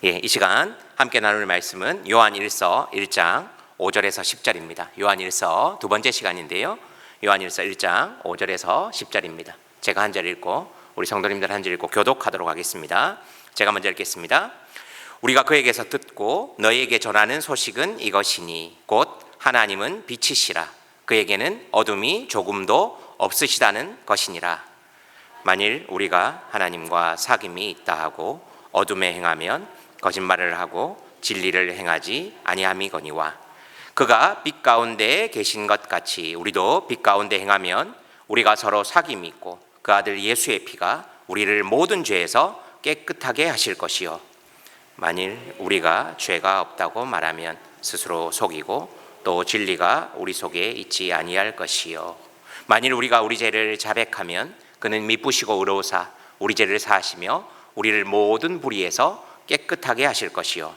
이 시간 함께 나눌 말씀은 요한일서 1장 5절에서 10절입니다. 요한일서 두 번째 시간인데요. 요한일서 1장 5절에서 10절입니다. 제가 한 절 읽고 우리 성도님들 한 절 읽고 교독하도록 하겠습니다. 제가 먼저 읽겠습니다. 우리가 그에게서 듣고 너희에게 전하는 소식은 이것이니 곧 하나님은 빛이시라. 그에게는 어둠이 조금도 없으시다는 것이니라. 만일 우리가 하나님과 사귐이 있다 하고 어둠에 행하면 거짓말을 하고 진리를 행하지 아니함이거니와 그가 빛 가운데에 계신 것 같이 우리도 빛 가운데 행하면 우리가 서로 사귐이 있고 그 아들 예수의 피가 우리를 모든 죄에서 깨끗하게 하실 것이요 만일 우리가 죄가 없다고 말하면 스스로 속이고 또 진리가 우리 속에 있지 아니할 것이요 만일 우리가 우리 죄를 자백하면 그는 미쁘시고 의로우사 우리 죄를 사하시며 우리를 모든 불의에서 깨끗하게 하실 것이요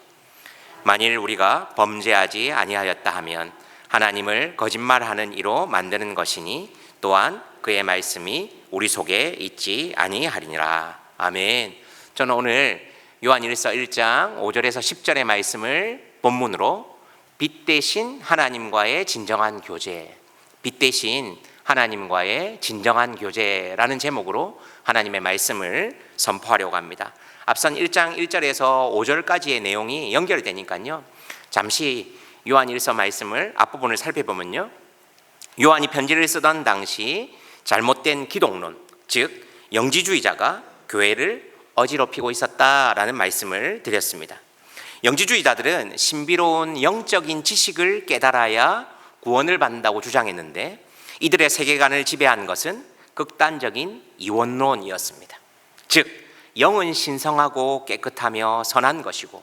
만일 우리가 범죄하지 아니하였다 하면 하나님을 거짓말하는 이로 만드는 것이니 또한 그의 말씀이 우리 속에 있지 아니하리니라. 아멘. 저는 오늘 요한일서 1장 5절에서 10절의 말씀을 본문으로 빛 대신 하나님과의 진정한 교제, 빛 대신 하나님과의 진정한 교제라는 제목으로 하나님의 말씀을 선포하려고 합니다. 앞선 1장 1절에서 5절까지의 내용이 연결되니까요. 잠시 요한일서 말씀을 앞부분을 살펴보면요. 요한이 편지를 쓰던 당시 잘못된 기독론, 즉 영지주의자가 교회를 어지럽히고 있었다라는 말씀을 드렸습니다. 영지주의자들은 신비로운 영적인 지식을 깨달아야 구원을 받는다고 주장했는데 이들의 세계관을 지배한 것은 극단적인 이원론이었습니다. 즉 영은 신성하고 깨끗하며 선한 것이고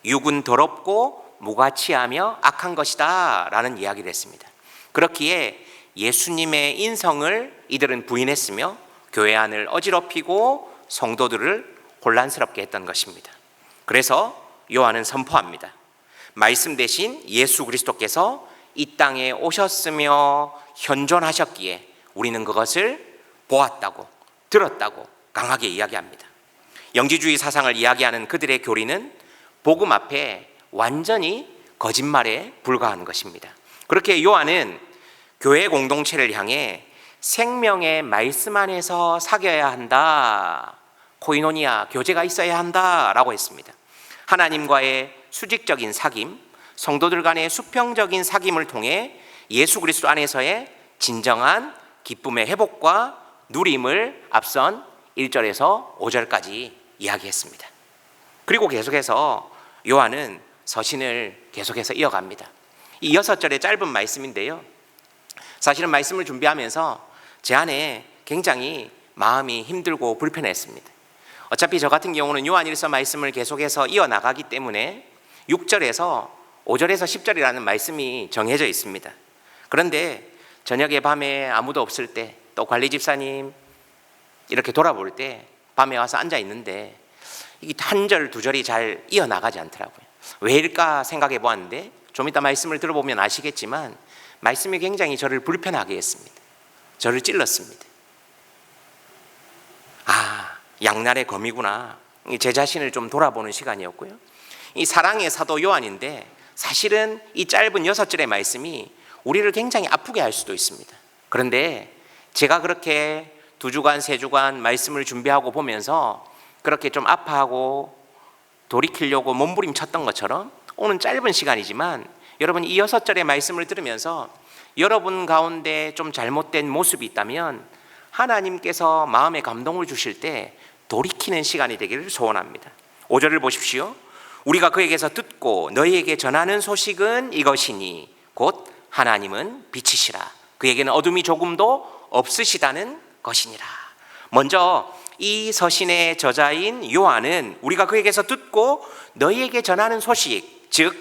육은 더럽고 무가치하며 악한 것이다 라는 이야기를 했습니다. 그렇기에 예수님의 인성을 이들은 부인했으며 교회 안을 어지럽히고 성도들을 혼란스럽게 했던 것입니다. 그래서 요한은 선포합니다. 말씀 대신 예수 그리스도께서 이 땅에 오셨으며 현존하셨기에 우리는 그것을 보았다고 들었다고 강하게 이야기합니다. 영지주의 사상을 이야기하는 그들의 교리는 복음 앞에 완전히 거짓말에 불과한 것입니다. 그렇게 요한은 교회 공동체를 향해 생명의 말씀 안에서 사귀어야 한다, 코이노니아, 교제가 있어야 한다라고 했습니다. 하나님과의 수직적인 사귐, 성도들 간의 수평적인 사귐을 통해 예수 그리스도 안에서의 진정한 기쁨의 회복과 누림을 앞선 1절에서 5절까지 이야기했습니다. 그리고 계속해서 요한은 서신을 계속해서 이어갑니다. 이 6절의 짧은 말씀인데요. 사실은 말씀을 준비하면서 제 안에 굉장히 마음이 힘들고 불편했습니다. 어차피 저 같은 경우는 요한일서 말씀을 계속해서 이어나가기 때문에 6절에서 5절에서 10절이라는 말씀이 정해져 있습니다. 그런데 저녁에 밤에 아무도 없을 때 또 관리 집사님 이렇게 돌아볼 때 밤에 와서 앉아 있는데 이게 한 절, 두 절이 잘 이어나가지 않더라고요. 왜일까 생각해 보았는데 좀 이따 말씀을 들어보면 아시겠지만 말씀이 굉장히 저를 불편하게 했습니다. 저를 찔렀습니다. 양날의 검이구나. 제 자신을 좀 돌아보는 시간이었고요. 이 사랑의 사도 요한인데 사실은 이 짧은 6절의 말씀이 우리를 굉장히 아프게 할 수도 있습니다. 그런데 제가 그렇게 2주간, 3주간 말씀을 준비하고 보면서 그렇게 좀 아파하고 돌이키려고 몸부림쳤던 것처럼 오늘 짧은 시간이지만 여러분 이 6절의 말씀을 들으면서 여러분 가운데 좀 잘못된 모습이 있다면 하나님께서 마음에 감동을 주실 때 돌이키는 시간이 되기를 소원합니다. 5절을 보십시오. 우리가 그에게서 듣고 너희에게 전하는 소식은 이것이니 곧 하나님은 빛이시라. 그에게는 어둠이 조금도 없으시다는 것이니라. 먼저 이 서신의 저자인 요한은 우리가 그에게서 듣고 너희에게 전하는 소식, 즉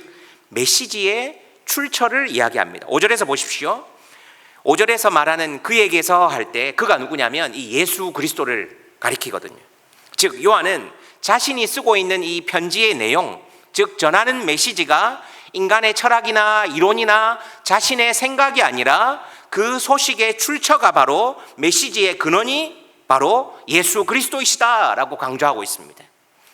메시지의 출처를 이야기합니다. 5절에서 보십시오. 5절에서 말하는 그에게서 할 때 그가 누구냐면 이 예수 그리스도를 가리키거든요. 즉 요한은 자신이 쓰고 있는 이 편지의 내용, 즉 전하는 메시지가 인간의 철학이나 이론이나 자신의 생각이 아니라 그 소식의 출처가 바로 메시지의 근원이 바로 예수 그리스도이시다라고 강조하고 있습니다.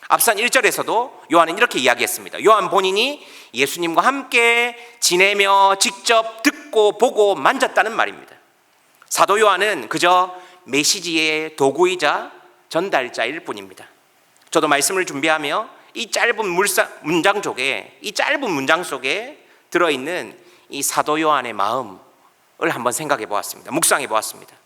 앞선 1절에서도 요한은 이렇게 이야기했습니다. 요한 본인이 예수님과 함께 지내며 직접 듣고 보고 만졌다는 말입니다. 사도 요한은 그저 메시지의 도구이자 전달자일 뿐입니다. 저도 말씀을 준비하며 이 짧은 문장 속에 들어있는 이 사도 요한의 마음을 한번 생각해 보았습니다. 묵상해 보았습니다.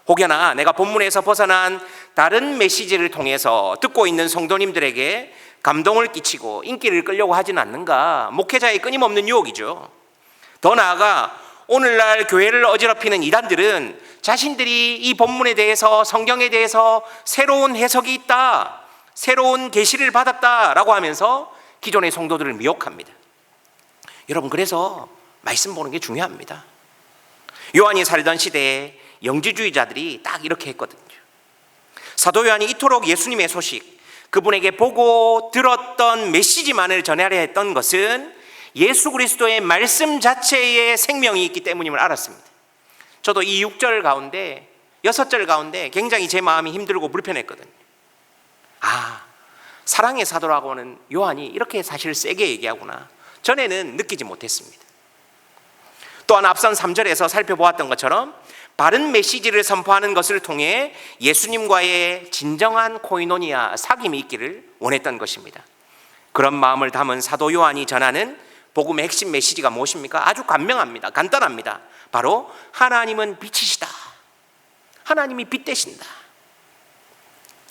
혹여나 내가 본문에서 벗어난 다른 메시지를 통해서 듣고 있는 성도님들에게 감동을 끼치고 인기를 끌려고 하진 않는가? 목회자의 끊임없는 유혹이죠. 더 나아가 오늘날 교회를 어지럽히는 이단들은 자신들이 이 본문에 대해서, 성경에 대해서 새로운 해석이 있다, 새로운 계시를 받았다라고 하면서 기존의 성도들을 미혹합니다. 여러분, 그래서 말씀 보는 게 중요합니다. 요한이 살던 시대에 영지주의자들이 딱 이렇게 했거든요. 사도 요한이 이토록 예수님의 소식, 그분에게 보고 들었던 메시지만을 전하려 했던 것은 예수 그리스도의 말씀 자체에 생명이 있기 때문임을 알았습니다. 저도 이 6절 가운데 6절 가운데 굉장히 제 마음이 힘들고 불편했거든요. 사랑의 사도라고 하는 요한이 이렇게 사실 세게 얘기하구나. 전에는 느끼지 못했습니다. 또한 앞선 3절에서 살펴보았던 것처럼 바른 메시지를 선포하는 것을 통해 예수님과의 진정한 코이노니아, 사귐이 있기를 원했던 것입니다. 그런 마음을 담은 사도 요한이 전하는 복음의 핵심 메시지가 무엇입니까? 아주 간명합니다. 간단합니다. 바로 하나님은 빛이시다. 하나님이 빛 되신다.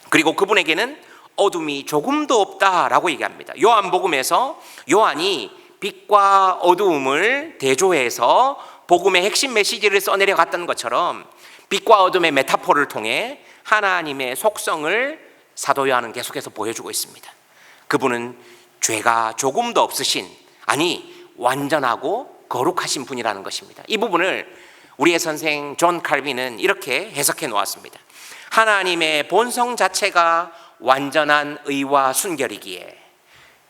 그리고 그분에게는 어둠이 조금도 없다라고 얘기합니다. 요한복음에서 요한이 빛과 어두움을 대조해서 복음의 핵심 메시지를 써내려 갔던 것처럼 빛과 어둠의 메타포를 통해 하나님의 속성을 사도 요한은 계속해서 보여주고 있습니다. 그분은 죄가 조금도 없으신, 완전하고 거룩하신 분이라는 것입니다. 이 부분을 우리의 선생 존 칼빈은 이렇게 해석해 놓았습니다. 하나님의 본성 자체가 완전한 의와 순결이기에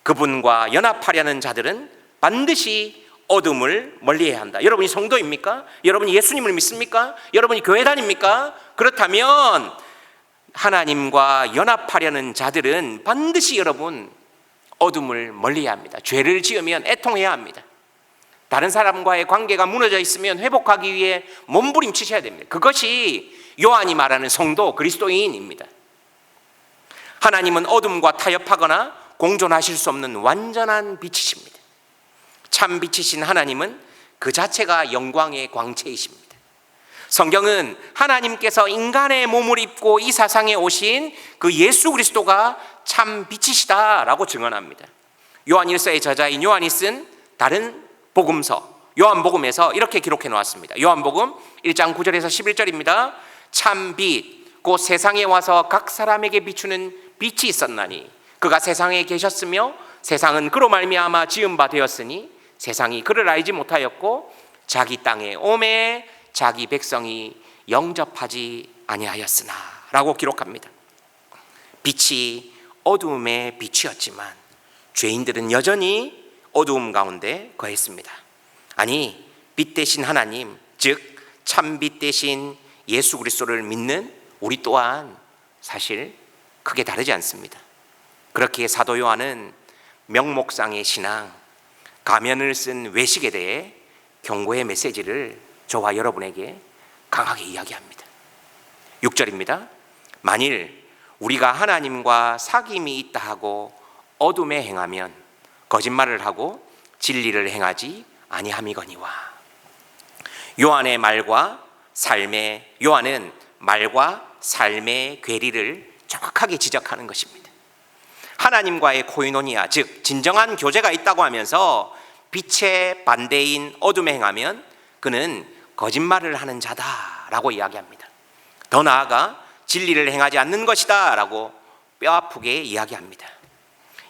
그분과 연합하려는 자들은 반드시 어둠을 멀리해야 한다. 여러분이 성도입니까? 여러분이 예수님을 믿습니까? 여러분이 교회 다닙니까? 그렇다면 하나님과 연합하려는 자들은 반드시 여러분 어둠을 멀리해야 합니다. 죄를 지으면 애통해야 합니다. 다른 사람과의 관계가 무너져 있으면 회복하기 위해 몸부림치셔야 됩니다. 그것이 요한이 말하는 성도, 그리스도인입니다. 하나님은 어둠과 타협하거나 공존하실 수 없는 완전한 빛이십니다. 참 빛이신 하나님은 그 자체가 영광의 광채이십니다. 성경은 하나님께서 인간의 몸을 입고 이 세상에 오신 그 예수 그리스도가 참 빛이시다라고 증언합니다. 요한 1서의 저자인 요한이 쓴 다른 복음서 요한복음에서 이렇게 기록해 놓았습니다. 요한복음 1장 9절에서 11절입니다. 참 빛, 곧 세상에 와서 각 사람에게 비추는 빛이 있었나니 그가 세상에 계셨으며 세상은 그로 말미암아 지은 바 되었으니 세상이 그를 알지 못하였고 자기 땅에 오매 자기 백성이 영접하지 아니하였으나 라고 기록합니다. 빛이 어두움의 빛이었지만 죄인들은 여전히 어두움 가운데 거했습니다. 빛 대신 하나님, 즉 참빛 대신 예수 그리스도를 믿는 우리 또한 사실 크게 다르지 않습니다. 그렇게 사도 요한은 명목상의 신앙, 가면을 쓴 외식에 대해 경고의 메시지를 저와 여러분에게 강하게 이야기합니다. 6절입니다. 만일 우리가 하나님과 사귐이 있다 하고 어둠에 행하면 거짓말을 하고 진리를 행하지 아니함이거니와. 요한은 말과 삶의 괴리를 정확하게 지적하는 것입니다. 하나님과의 코이노니아, 즉 진정한 교제가 있다고 하면서 빛의 반대인 어둠에 행하면 그는 거짓말을 하는 자다라고 이야기합니다. 더 나아가 진리를 행하지 않는 것이다 라고 뼈아프게 이야기합니다.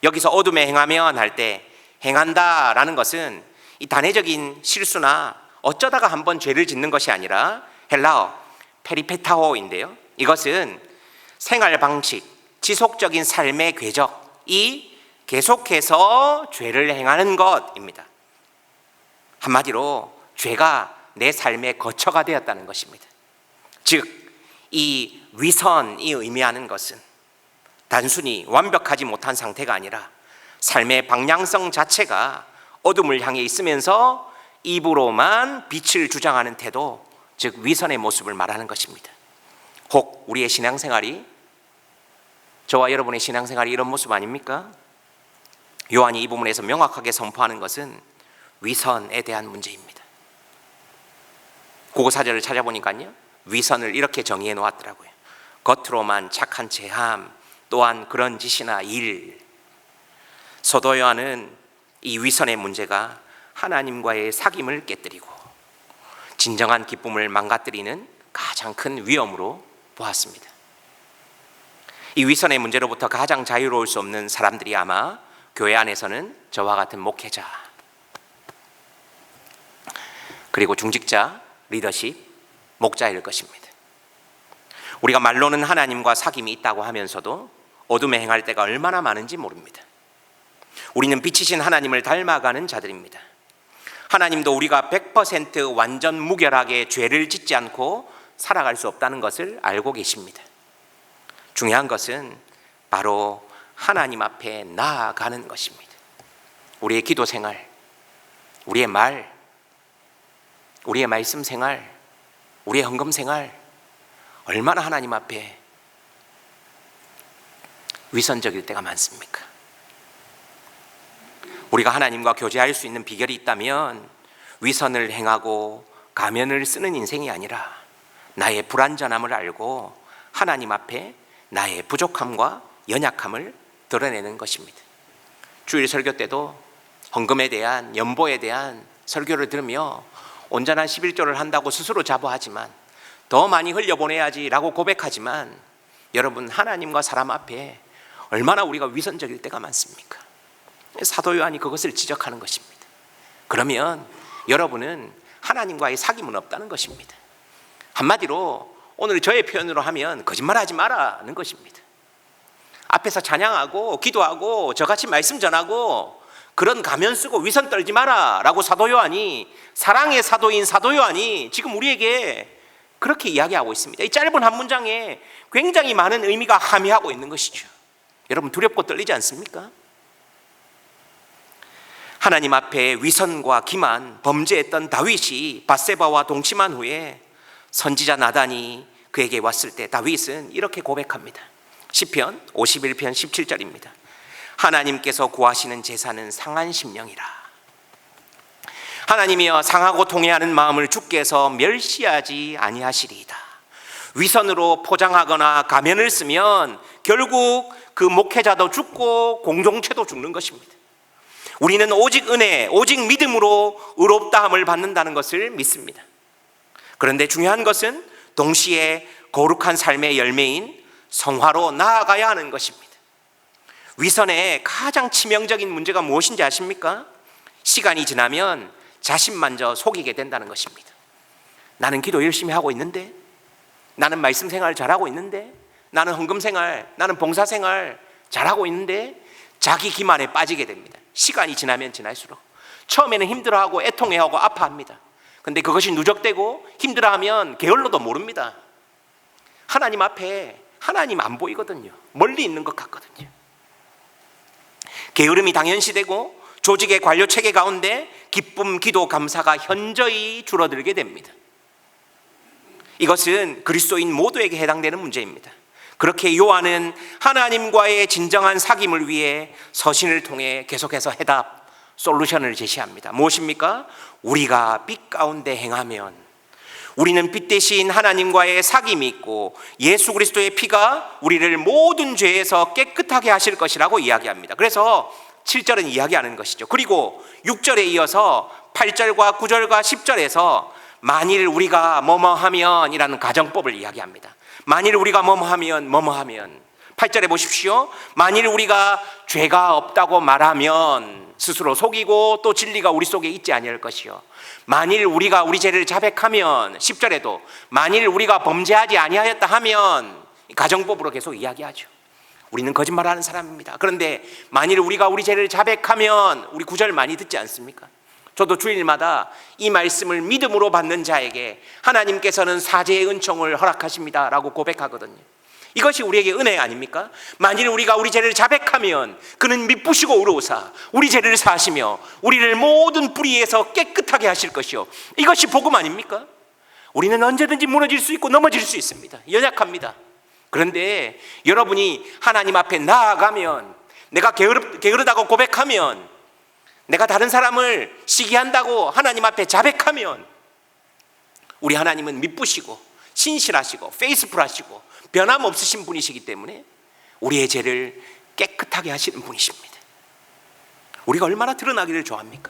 여기서 어둠에 행하면 할 때 행한다 라는 것은 이 단회적인 실수나 어쩌다가 한번 죄를 짓는 것이 아니라 헬라어 페리페타오인데요, 이것은 생활 방식, 지속적인 삶의 궤적이 계속해서 죄를 행하는 것입니다. 한마디로 죄가 내 삶의 거처가 되었다는 것입니다. 즉 이 위선이 의미하는 것은 단순히 완벽하지 못한 상태가 아니라 삶의 방향성 자체가 어둠을 향해 있으면서 입으로만 빛을 주장하는 태도, 즉 위선의 모습을 말하는 것입니다. 혹 우리의 신앙생활이, 저와 여러분의 신앙생활이 이런 모습 아닙니까? 요한이 이 부분에서 명확하게 선포하는 것은 위선에 대한 문제입니다. 국어사전을 찾아보니까요, 위선을 이렇게 정의해 놓았더라고요. 겉으로만 착한 체함, 또한 그런 짓이나 일. 사도 요한은 이 위선의 문제가 하나님과의 사귐을 깨뜨리고 진정한 기쁨을 망가뜨리는 가장 큰 위험으로 보았습니다. 이 위선의 문제로부터 가장 자유로울 수 없는 사람들이 아마 교회 안에서는 저와 같은 목회자, 그리고 중직자, 리더십, 목자일 것입니다. 우리가 말로는 하나님과 사귐이 있다고 하면서도 어둠에 행할 때가 얼마나 많은지 모릅니다. 우리는 빛이신 하나님을 닮아가는 자들입니다. 하나님도 우리가 100% 완전 무결하게 죄를 짓지 않고 살아갈 수 없다는 것을 알고 계십니다. 중요한 것은 바로 하나님 앞에 나아가는 것입니다. 우리의 기도 생활, 우리의 말, 우리의 말씀 생활, 우리의 헌금 생활, 얼마나 하나님 앞에 위선적일 때가 많습니까? 우리가 하나님과 교제할 수 있는 비결이 있다면 위선을 행하고 가면을 쓰는 인생이 아니라 나의 불완전함을 알고 하나님 앞에 나의 부족함과 연약함을 드러내는 것입니다. 주일 설교 때도 헌금에 대한, 연보에 대한 설교를 들으며 온전한 11조를 한다고 스스로 자부하지만, 더 많이 흘려보내야지라고 고백하지만, 여러분, 하나님과 사람 앞에 얼마나 우리가 위선적일 때가 많습니까? 사도 요한이 그것을 지적하는 것입니다. 그러면 여러분은 하나님과의 사귐은 없다는 것입니다. 한마디로 오늘 저의 표현으로 하면 거짓말하지 마라는 것입니다. 앞에서 찬양하고 기도하고 저같이 말씀 전하고 그런 가면 쓰고 위선 떨지 마라라고 사도 요한이, 사랑의 사도인 사도 요한이 지금 우리에게 그렇게 이야기하고 있습니다. 이 짧은 한 문장에 굉장히 많은 의미가 함의하고 있는 것이죠. 여러분, 두렵고 떨리지 않습니까? 하나님 앞에 위선과 기만, 범죄했던 다윗이 밧세바와 동침한 후에 선지자 나단이 그에게 왔을 때 다윗은 이렇게 고백합니다. 시편 51편 17절입니다. 하나님께서 구하시는 제사는 상한 심령이라. 하나님이여, 상하고 통회하는 마음을 주께서 멸시하지 아니하시리이다. 위선으로 포장하거나 가면을 쓰면 결국 그 목회자도 죽고 공동체도 죽는 것입니다. 우리는 오직 은혜, 오직 믿음으로 의롭다함을 받는다는 것을 믿습니다. 그런데 중요한 것은 동시에 거룩한 삶의 열매인 성화로 나아가야 하는 것입니다. 위선의 가장 치명적인 문제가 무엇인지 아십니까? 시간이 지나면 자신만저 속이게 된다는 것입니다. 나는 기도 열심히 하고 있는데, 나는 말씀 생활 잘하고 있는데, 나는 헌금 생활, 나는 봉사 생활 잘하고 있는데 자기 기만에 빠지게 됩니다. 시간이 지나면 지날수록 처음에는 힘들어하고 애통해하고 아파합니다. 근데 그것이 누적되고 힘들어하면 게을러도 모릅니다. 하나님 앞에 하나님 안 보이거든요. 멀리 있는 것 같거든요. 게으름이 당연시되고 조직의 관료 체계 가운데 기쁨, 기도, 감사가 현저히 줄어들게 됩니다. 이것은 그리스도인 모두에게 해당되는 문제입니다. 그렇게 요한은 하나님과의 진정한 사귐을 위해 서신을 통해 계속해서 해답, 솔루션을 제시합니다. 무엇입니까? 우리가 빛 가운데 행하면, 우리는 빛 대신 하나님과의 사귐이 있고 예수 그리스도의 피가 우리를 모든 죄에서 깨끗하게 하실 것이라고 이야기합니다. 그래서 7절은 이야기하는 것이죠. 그리고 6절에 이어서 8절과 9절과 10절에서 만일 우리가 뭐뭐하면 이라는 가정법을 이야기합니다. 만일 우리가 뭐뭐하면 8절에 보십시오. 만일 우리가 죄가 없다고 말하면 스스로 속이고 또 진리가 우리 속에 있지 아니할 것이요. 만일 우리가 우리 죄를 자백하면, 10절에도 만일 우리가 범죄하지 아니하였다 하면, 가정법으로 계속 이야기하죠. 우리는 거짓말하는 사람입니다. 그런데 만일 우리가 우리 죄를 자백하면, 우리 9절 많이 듣지 않습니까? 저도 주일마다 이 말씀을 믿음으로 받는 자에게 하나님께서는 사죄의 은총을 허락하십니다 라고 고백하거든요. 이것이 우리에게 은혜 아닙니까? 만일 우리가 우리 죄를 자백하면 그는 미쁘시고 의로우사 우리 죄를 사하시며 우리를 모든 불의에서 깨끗하게 하실 것이요. 이것이 복음 아닙니까? 우리는 언제든지 무너질 수 있고 넘어질 수 있습니다. 연약합니다. 그런데 여러분이 하나님 앞에 나아가면, 내가 게으르다고 고백하면, 내가 다른 사람을 시기한다고 하나님 앞에 자백하면, 우리 하나님은 미쁘시고 신실하시고 페이스풀하시고 변함없으신 분이시기 때문에 우리의 죄를 깨끗하게 하시는 분이십니다. 우리가 얼마나 드러나기를 좋아합니까?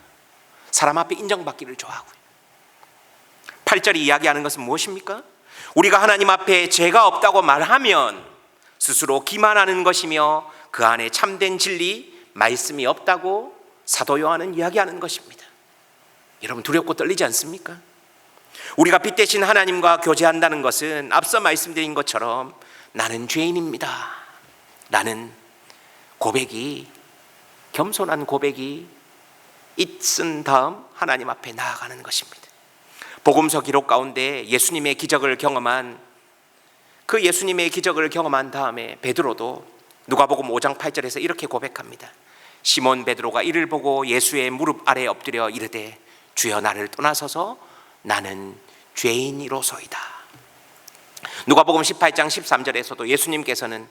사람 앞에 인정받기를 좋아하고요. 8절이 이야기하는 것은 무엇입니까? 우리가 하나님 앞에 죄가 없다고 말하면 스스로 기만하는 것이며 그 안에 참된 진리, 말씀이 없다고 사도 요한은 이야기하는 것입니다. 여러분, 두렵고 떨리지 않습니까? 우리가 빛 대신 하나님과 교제한다는 것은 앞서 말씀드린 것처럼 나는 죄인입니다 라는 고백이, 겸손한 고백이 있은 다음 하나님 앞에 나아가는 것입니다. 복음서 기록 가운데 예수님의 기적을 경험한 다음에 베드로도 누가복음 5장 8절에서 이렇게 고백합니다. 시몬 베드로가 이를 보고 예수의 무릎 아래 엎드려 이르되 주여 나를 떠나소서 나는 죄인이로소이다. 누가복음 18장 13절에서도 예수님께서는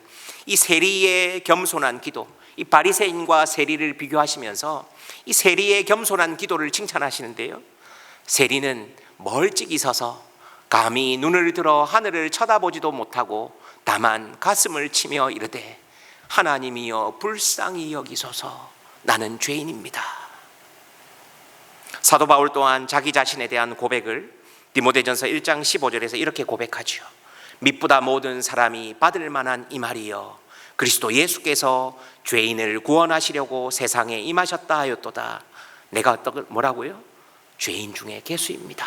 이 세리의 겸손한 기도, 이 바리새인과 세리를 비교하시면서 이 세리의 겸손한 기도를 칭찬하시는데요, 세리는 멀찍이 서서 감히 눈을 들어 하늘을 쳐다보지도 못하고 다만 가슴을 치며 이르되 하나님이여 불쌍히 여기소서 나는 죄인입니다. 사도 바울 또한 자기 자신에 대한 고백을 디모데전서 1장 15절에서 이렇게 고백하지요. 미쁘다 모든 사람이 받을 만한 이 말이여 그리스도 예수께서 죄인을 구원하시려고 세상에 임하셨다 하였도다. 내가 뭐라고요? 죄인 중에 괴수입니다.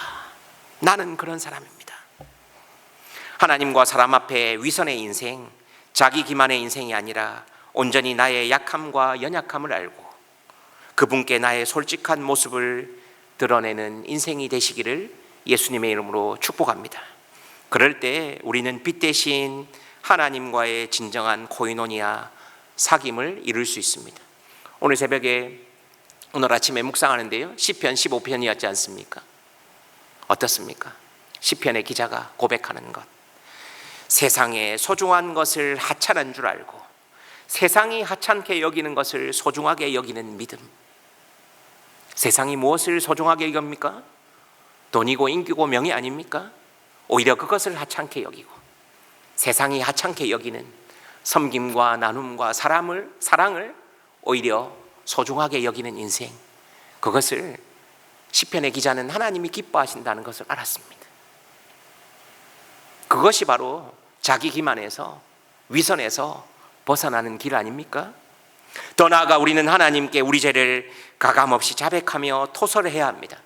나는 그런 사람입니다. 하나님과 사람 앞에 위선의 인생, 자기 기만의 인생이 아니라 온전히 나의 약함과 연약함을 알고 그분께 나의 솔직한 모습을 드러내는 인생이 되시기를 예수님의 이름으로 축복합니다. 그럴 때 우리는 빛 대신 하나님과의 진정한 코이노니아, 사귐을 이룰 수 있습니다. 오늘 아침에 묵상하는데요, 시편 15편이었지 않습니까? 어떻습니까? 시편의 기자가 고백하는 것, 세상에 소중한 것을 하찮은 줄 알고 세상이 하찮게 여기는 것을 소중하게 여기는 믿음. 세상이 무엇을 소중하게 여깁니까? 돈이고 인기고 명예 아닙니까? 오히려 그것을 하찮게 여기고 세상이 하찮게 여기는 섬김과 나눔과 사랑을 오히려 소중하게 여기는 인생, 그것을 시편의 기자는 하나님이 기뻐하신다는 것을 알았습니다. 그것이 바로 자기 기만에서, 위선에서 벗어나는 길 아닙니까? 더 나아가 우리는 하나님께 우리 죄를 가감없이 자백하며 토설해야 합니다.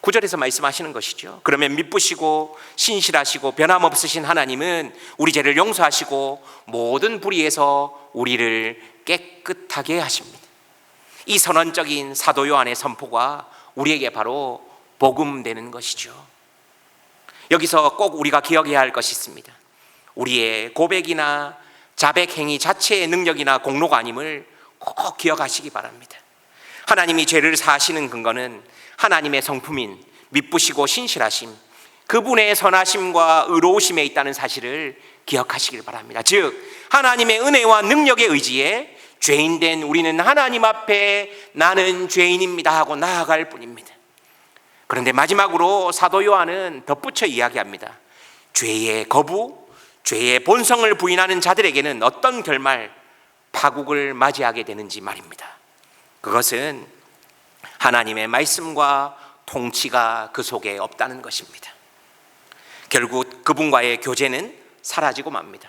9절에서 말씀하시는 것이죠. 그러면 미쁘시고 신실하시고 변함없으신 하나님은 우리 죄를 용서하시고 모든 불의에서 우리를 깨끗하게 하십니다. 이 선언적인 사도 요한의 선포가 우리에게 바로 복음되는 것이죠. 여기서 꼭 우리가 기억해야 할 것이 있습니다. 우리의 고백이나 자백 행위 자체의 능력이나 공로가 아님을 꼭 기억하시기 바랍니다. 하나님이 죄를 사하시는 근거는 하나님의 성품인 미쁘시고 신실하심, 그분의 선하심과 의로우심에 있다는 사실을 기억하시길 바랍니다. 즉 하나님의 은혜와 능력에 의지해 죄인된 우리는 하나님 앞에 나는 죄인입니다 하고 나아갈 뿐입니다. 그런데 마지막으로 사도 요한은 덧붙여 이야기합니다. 죄의 거부, 죄의 본성을 부인하는 자들에게는 어떤 결말, 파국을 맞이하게 되는지 말입니다. 그것은 하나님의 말씀과 통치가 그 속에 없다는 것입니다. 결국 그분과의 교제는 사라지고 맙니다.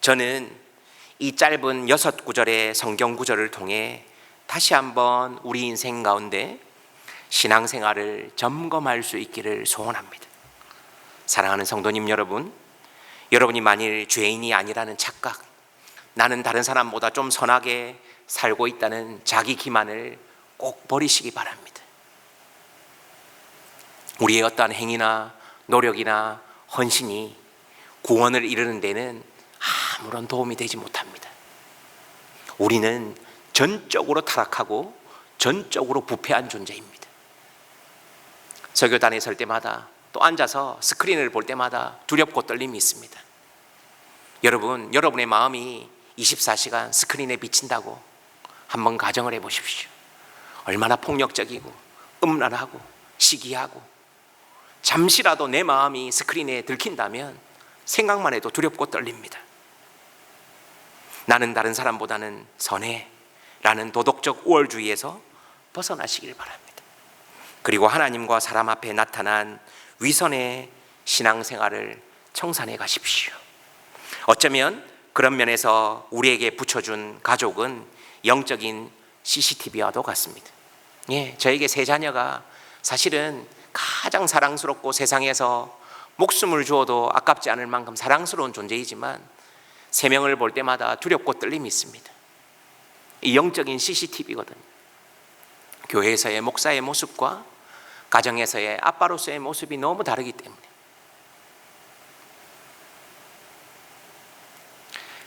저는 이 짧은 6구절의 성경 구절을 통해 다시 한번 우리 인생 가운데 신앙생활을 점검할 수 있기를 소원합니다. 사랑하는 성도님 여러분, 여러분이 만일 죄인이 아니라는 착각, 나는 다른 사람보다 좀 선하게 살고 있다는 자기 기만을 꼭 버리시기 바랍니다. 우리의 어떠한 행위나 노력이나 헌신이 구원을 이루는 데는 아무런 도움이 되지 못합니다. 우리는 전적으로 타락하고 전적으로 부패한 존재입니다. 설교단에 설 때마다 또 앉아서 스크린을 볼 때마다 두렵고 떨림이 있습니다. 여러분, 여러분의 마음이 24시간 스크린에 비친다고 한번 가정을 해보십시오. 얼마나 폭력적이고 음란하고 시기하고, 잠시라도 내 마음이 스크린에 들킨다면 생각만 해도 두렵고 떨립니다. 나는 다른 사람보다는 선해 라는 도덕적 우월주의에서 벗어나시길 바랍니다. 그리고 하나님과 사람 앞에 나타난 위선의 신앙생활을 청산해 가십시오. 어쩌면 그런 면에서 우리에게 붙여준 가족은 영적인 CCTV와도 같습니다. 저에게 세 자녀가 사실은 가장 사랑스럽고 세상에서 목숨을 주어도 아깝지 않을 만큼 사랑스러운 존재이지만 세 명을 볼 때마다 두렵고 떨림이 있습니다. 이 영적인 CCTV거든요. 교회에서의 목사의 모습과 가정에서의 아빠로서의 모습이 너무 다르기 때문에.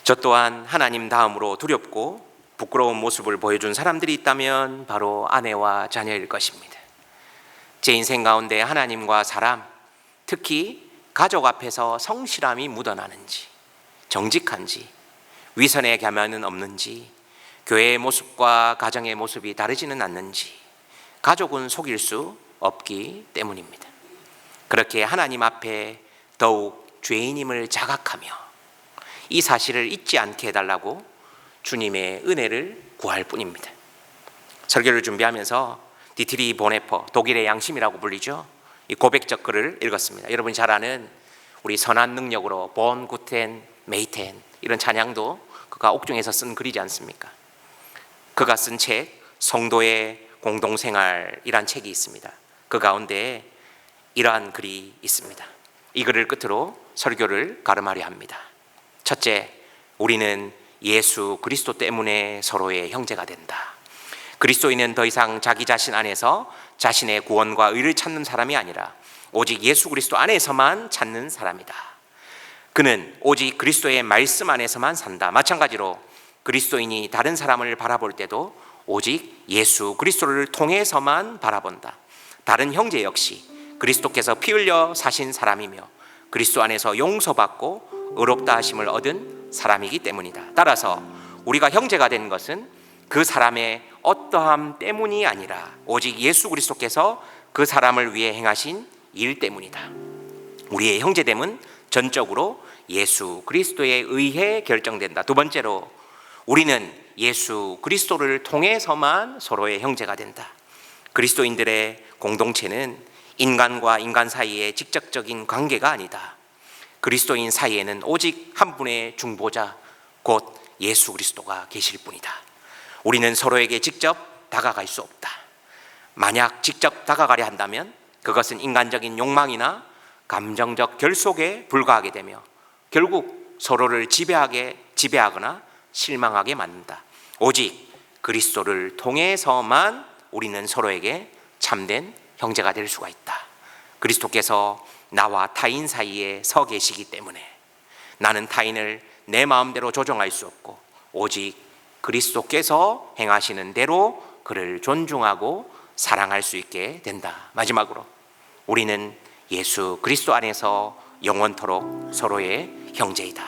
저 또한 하나님 다음으로 두렵고 부끄러운 모습을 보여준 사람들이 있다면 바로 아내와 자녀일 것입니다. 제 인생 가운데 하나님과 사람, 특히 가족 앞에서 성실함이 묻어나는지, 정직한지, 위선의 겸연은 없는지, 교회의 모습과 가정의 모습이 다르지는 않는지, 가족은 속일 수 없기 때문입니다. 그렇게 하나님 앞에 더욱 죄인임을 자각하며 이 사실을 잊지 않게 해달라고 주님의 은혜를 구할 뿐입니다. 설교를 준비하면서 디트리 보네퍼, 독일의 양심이라고 불리죠, 이 고백적 글을 읽었습니다. 여러분이 잘 아는 우리 선한 능력으로 본 구텐 메이텐 이런 찬양도 그가 옥중에서 쓴 글이지 않습니까? 그가 쓴 책 성도의 공동생활이란 책이 있습니다. 그 가운데 이러한 글이 있습니다. 이 글을 끝으로 설교를 가름하려 합니다. 첫째, 우리는 예수 그리스도 때문에 서로의 형제가 된다. 그리스도인은 더 이상 자기 자신 안에서 자신의 구원과 의를 찾는 사람이 아니라 오직 예수 그리스도 안에서만 찾는 사람이다. 그는 오직 그리스도의 말씀 안에서만 산다. 마찬가지로 그리스도인이 다른 사람을 바라볼 때도 오직 예수 그리스도를 통해서만 바라본다. 다른 형제 역시 그리스도께서 피 흘려 사신 사람이며 그리스도 안에서 용서받고 의롭다 하심을 얻은 사람이기 때문이다. 따라서 우리가 형제가 된 것은 그 사람의 어떠함 때문이 아니라 오직 예수 그리스도께서 그 사람을 위해 행하신 일 때문이다. 우리의 형제됨은 전적으로 예수 그리스도에 의해 결정된다. 두 번째로, 우리는 예수 그리스도를 통해서만 서로의 형제가 된다. 그리스도인들의 공동체는 인간과 인간 사이의 직접적인 관계가 아니다. 그리스도인 사이에는 오직 한 분의 중보자, 곧 예수 그리스도가 계실 뿐이다. 우리는 서로에게 직접 다가갈 수 없다. 만약 직접 다가가려 한다면 그것은 인간적인 욕망이나 감정적 결속에 불과하게 되며 결국 서로를 지배하거나 실망하게 만든다. 오직 그리스도를 통해서만 우리는 서로에게 참된 형제가 될 수가 있다. 그리스도께서 나와 타인 사이에 서 계시기 때문에 나는 타인을 내 마음대로 조정할 수 없고 오직 그리스도께서 행하시는 대로 그를 존중하고 사랑할 수 있게 된다. 마지막으로, 우리는 예수 그리스도 안에서 영원토록 서로의 형제이다.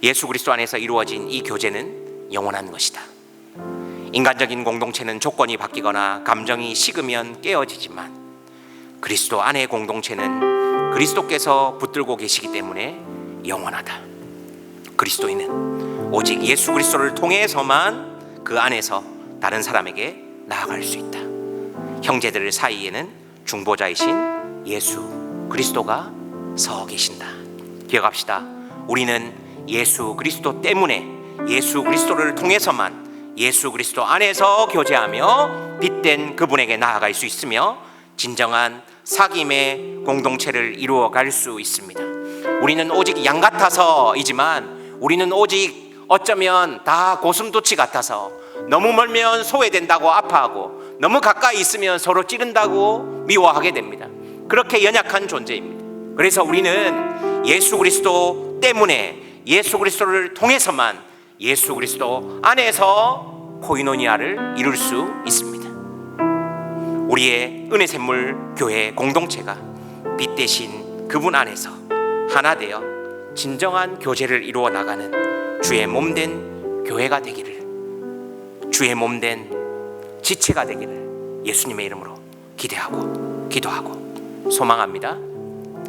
예수 그리스도 안에서 이루어진 이 교제는 영원한 것이다. 인간적인 공동체는 조건이 바뀌거나 감정이 식으면 깨어지지만 그리스도 안의 공동체는 그리스도께서 붙들고 계시기 때문에 영원하다. 그리스도인은 오직 예수 그리스도를 통해서만 그 안에서 다른 사람에게 나아갈 수 있다. 형제들 사이에는 중보자이신 예수 그리스도가 서 계신다. 기억합시다. 우리는 예수 그리스도 때문에 예수 그리스도를 통해서만 예수 그리스도 안에서 교제하며 빛된 그분에게 나아갈 수 있으며 진정한 사귐의 공동체를 이루어갈 수 있습니다. 우리는 오직 양 같아서이지만 우리는 오직 어쩌면 다 고슴도치 같아서 너무 멀면 소외된다고 아파하고 너무 가까이 있으면 서로 찌른다고 미워하게 됩니다. 그렇게 연약한 존재입니다. 그래서 우리는 예수 그리스도 때문에, 예수 그리스도를 통해서만, 예수 그리스도 안에서 코이노니아를 이룰 수 있습니다. 우리의 은혜샘물 교회 공동체가 빛 대신 그분 안에서 하나 되어 진정한 교제를 이루어 나가는 주의 몸된 교회가 되기를, 주의 몸된 지체가 되기를 예수님의 이름으로 기대하고 기도하고 소망합니다.